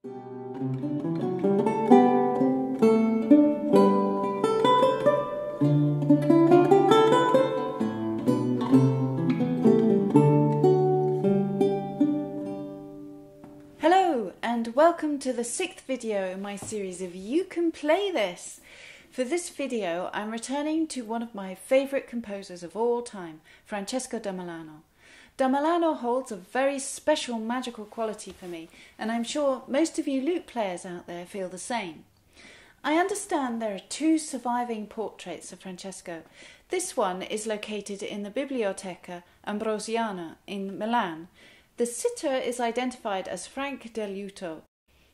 Hello and welcome to the 6th video in my series of You Can Play This. For this video I'm returning to one of my favourite composers of all time, Francesco da Milano. Da Milano holds a very special magical quality for me, and I'm sure most of you lute players out there feel the same. I understand there are 2 surviving portraits of Francesco. This one is located in the Biblioteca Ambrosiana in Milan. The sitter is identified as Frank del Liuto.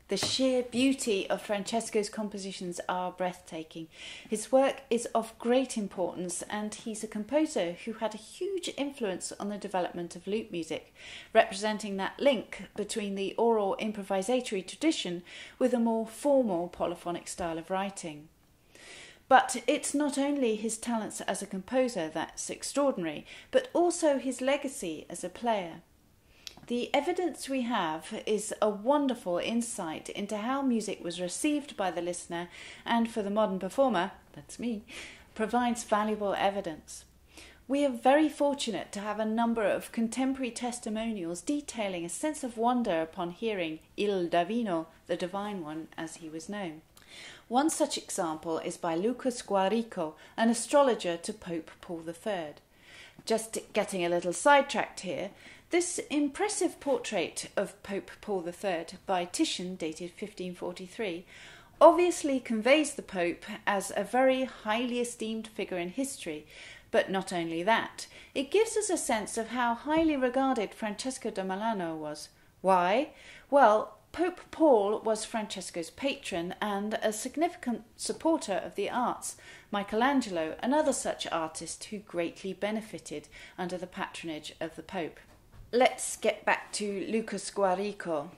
The sheer beauty of Francesco's compositions are breathtaking. His work is of great importance, and he's a composer who had a huge influence on the development of lute music, representing that link between the oral improvisatory tradition with a more formal polyphonic style of writing. But it's not only his talents as a composer that's extraordinary, but also his legacy as a player. The evidence we have is a wonderful insight into how music was received by the listener, and for the modern performer, that's me, provides valuable evidence. We are very fortunate to have a number of contemporary testimonials detailing a sense of wonder upon hearing Il Divino, the Divine One, as he was known. One such example is by Luca Squarico, an astrologer to Pope Paul III. Just getting a little sidetracked here, this impressive portrait of Pope Paul III by Titian, dated 1543, obviously conveys the Pope as a very highly esteemed figure in history, but not only that, it gives us a sense of how highly regarded Francesco da Milano was. Why? Well, Pope Paul was Francesco's patron and a significant supporter of the arts, Michelangelo, another such artist who greatly benefited under the patronage of the Pope. Let's get back to Luca Squarico.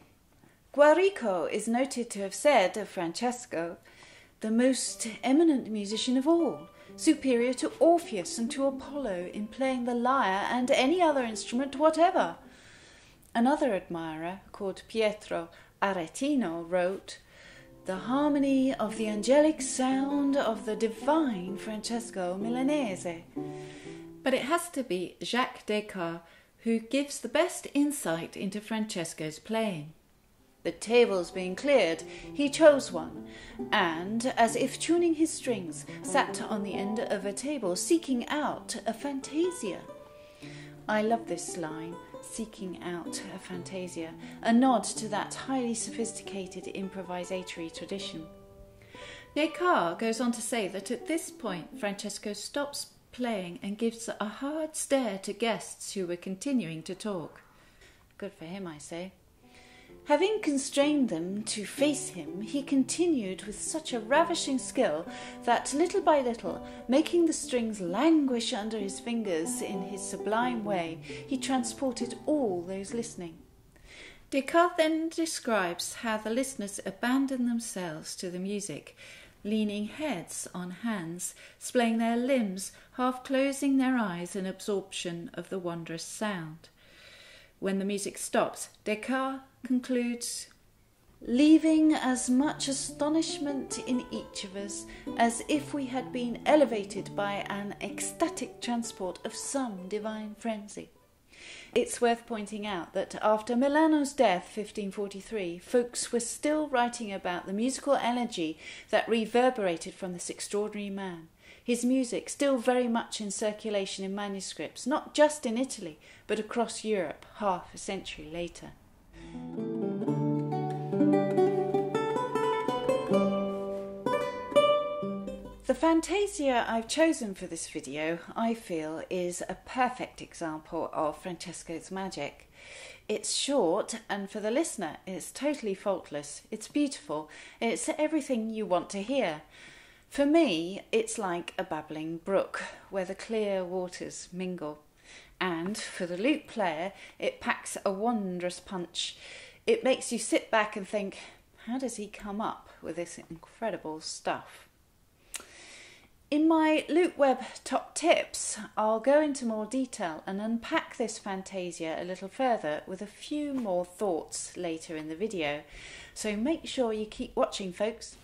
Squarico is noted to have said of Francesco, the most eminent musician of all, superior to Orpheus and to Apollo in playing the lyre and any other instrument whatever. Another admirer, called Pietro Aretino, wrote, "The harmony of the angelic sound of the divine Francesco Milanese." But it has to be Jacques Descartes who gives the best insight into Francesco's playing. The tables being cleared, he chose one, and, as if tuning his strings, sat on the end of a table seeking out a fantasia. I love this line, seeking out a fantasia, a nod to that highly sophisticated improvisatory tradition. Descartes goes on to say that at this point Francesco stops playing and gives a hard stare to guests who were continuing to talk. Good for him, I say. Having constrained them to face him, he continued with such a ravishing skill that little by little, making the strings languish under his fingers in his sublime way, he transported all those listening. Descartes then describes how the listeners abandoned themselves to the music, leaning heads on hands, splaying their limbs, half closing their eyes in absorption of the wondrous sound. When the music stops, Descartes concludes, "Leaving as much astonishment in each of us as if we had been elevated by an ecstatic transport of some divine frenzy." It's worth pointing out that after Milano's death, 1543, folks were still writing about the musical energy that reverberated from this extraordinary man. His music still very much in circulation in manuscripts, not just in Italy, but across Europe half a century later. The Fantasia I've chosen for this video, I feel, is a perfect example of Francesco's magic. It's short, and for the listener, it's totally faultless. It's beautiful. It's everything you want to hear. For me, it's like a babbling brook, where the clear waters mingle. And for the lute player, it packs a wondrous punch. It makes you sit back and think, how does he come up with this incredible stuff? In my Luteweb top tips, I'll go into more detail and unpack this Fantasia a little further with a few more thoughts later in the video. so make sure you keep watching, folks.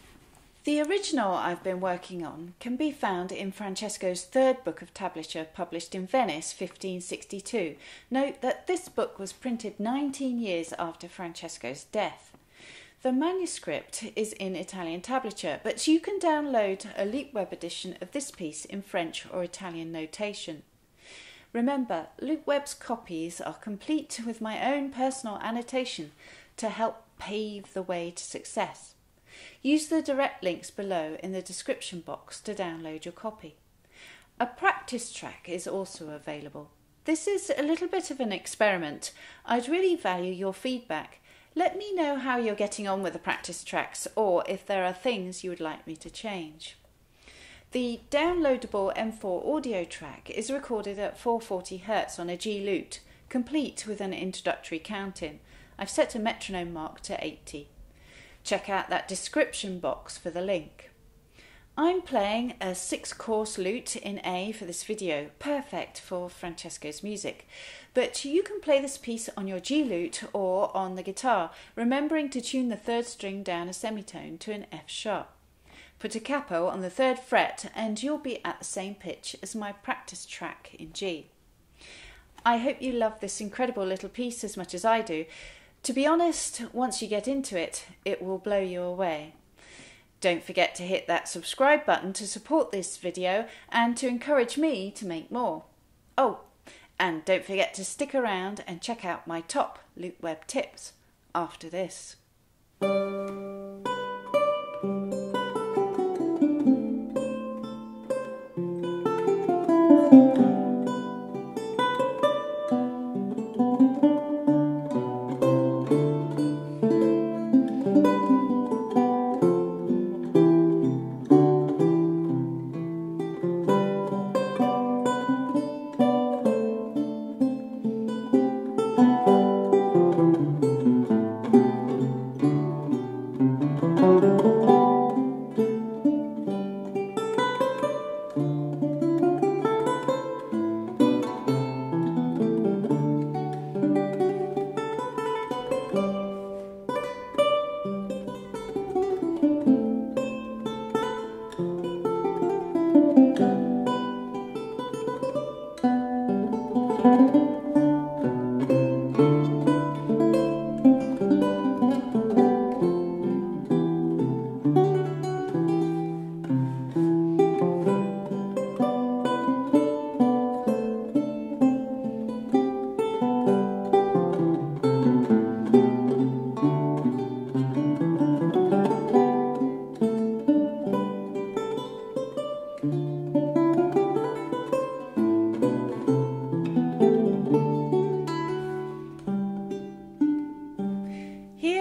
The original I've been working on can be found in Francesco's third book of tablature, published in Venice 1562. Note that this book was printed 19 years after Francesco's death. The manuscript is in Italian tablature, but you can download a Luteweb edition of this piece in French or Italian notation. Remember, Luteweb's copies are complete with my own personal annotation to help pave the way to success. Use the direct links below in the description box to download your copy. A practice track is also available. This is a little bit of an experiment. I'd really value your feedback. Let me know how you're getting on with the practice tracks, or if there are things you would like me to change. The downloadable M4 audio track is recorded at 440 Hz on a G lute, complete with an introductory count-in. I've set a metronome mark to 80. Check out that description box for the link. I'm playing a 6-course lute in A for this video, perfect for Francesco's music. But you can play this piece on your G lute or on the guitar, remembering to tune the 3rd string down a semitone to an F sharp. Put a capo on the 3rd fret and you'll be at the same pitch as my practice track in G. I hope you love this incredible little piece as much as I do. To be honest, once you get into it, it will blow you away. Don't forget to hit that subscribe button to support this video and to encourage me to make more. Oh, and don't forget to stick around and check out my top Luteweb tips after this.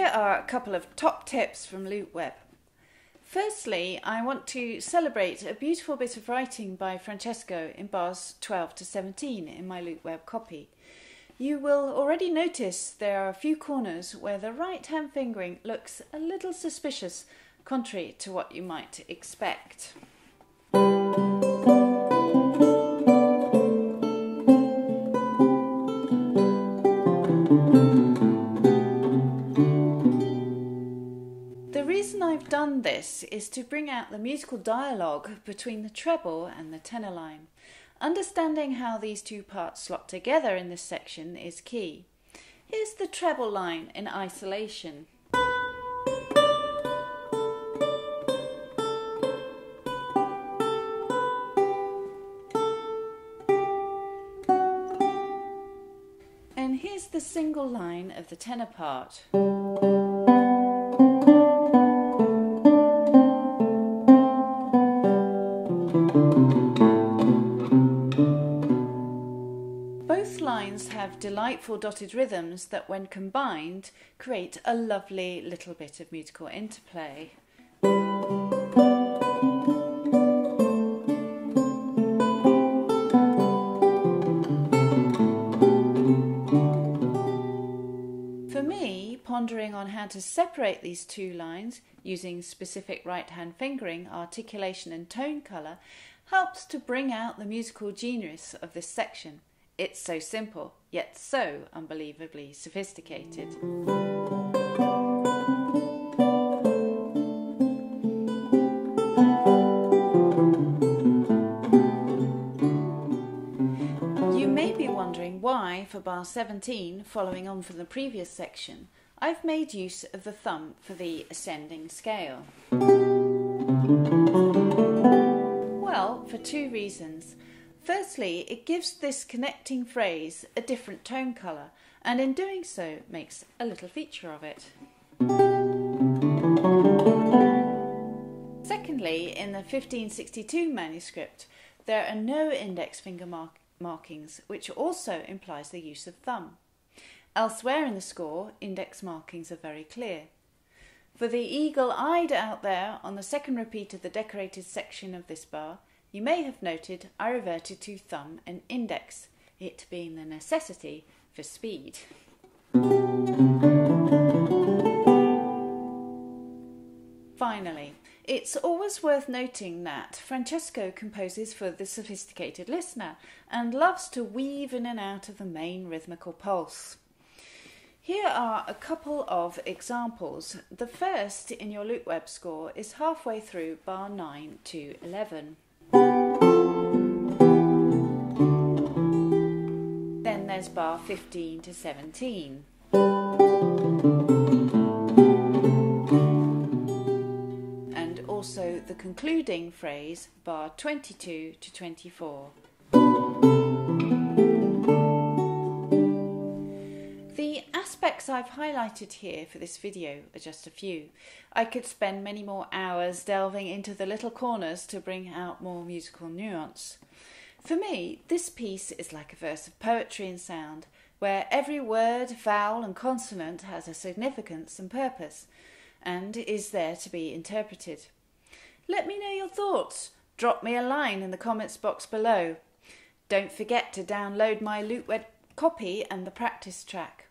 A couple of top tips from Luteweb. Firstly, I want to celebrate a beautiful bit of writing by Francesco in bars 12 to 17 in my Luteweb copy. You will already notice there are a few corners where the right hand fingering looks a little suspicious, contrary to what you might expect. I've done this is to bring out the musical dialogue between the treble and the tenor line. Understanding how these two parts slot together in this section is key. Here's the treble line in isolation. And here's the single line of the tenor part. Both lines have delightful dotted rhythms that, when combined, create a lovely little bit of musical interplay. For me, pondering on how to separate these two lines using specific right-hand fingering, articulation and tone colour helps to bring out the musical genius of this section. It's so simple, yet so unbelievably sophisticated. for bar 17, following on from the previous section, I've made use of the thumb for the ascending scale. Well, for two reasons. Firstly, it gives this connecting phrase a different tone colour, and in doing so makes a little feature of it. Secondly, in the 1562 manuscript, there are no index finger markings, which also implies the use of thumb. Elsewhere in the score, index markings are very clear. For the eagle-eyed out there, on the second repeat of the decorated section of this bar, you may have noted I reverted to thumb and index, it being the necessity for speed. Finally, it's always worth noting that Francesco composes for the sophisticated listener and loves to weave in and out of the main rhythmical pulse. Here are a couple of examples. The first in your Luteweb score is halfway through bar 9 to 11. Then there's bar 15 to 17. And also the concluding phrase, bar 22 to 24. The aspects I've highlighted here for this video are just a few. I could spend many more hours delving into the little corners to bring out more musical nuance. For me, this piece is like a verse of poetry in sound, where every word, vowel and consonant has a significance and purpose, and is there to be interpreted. Let me know your thoughts. Drop me a line in the comments box below. Don't forget to download my Luteweb copy and the practice track.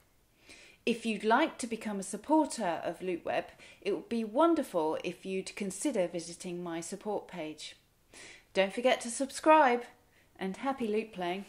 If you'd like to become a supporter of Luteweb, it would be wonderful if you'd consider visiting my support page. Don't forget to subscribe, and happy lute playing.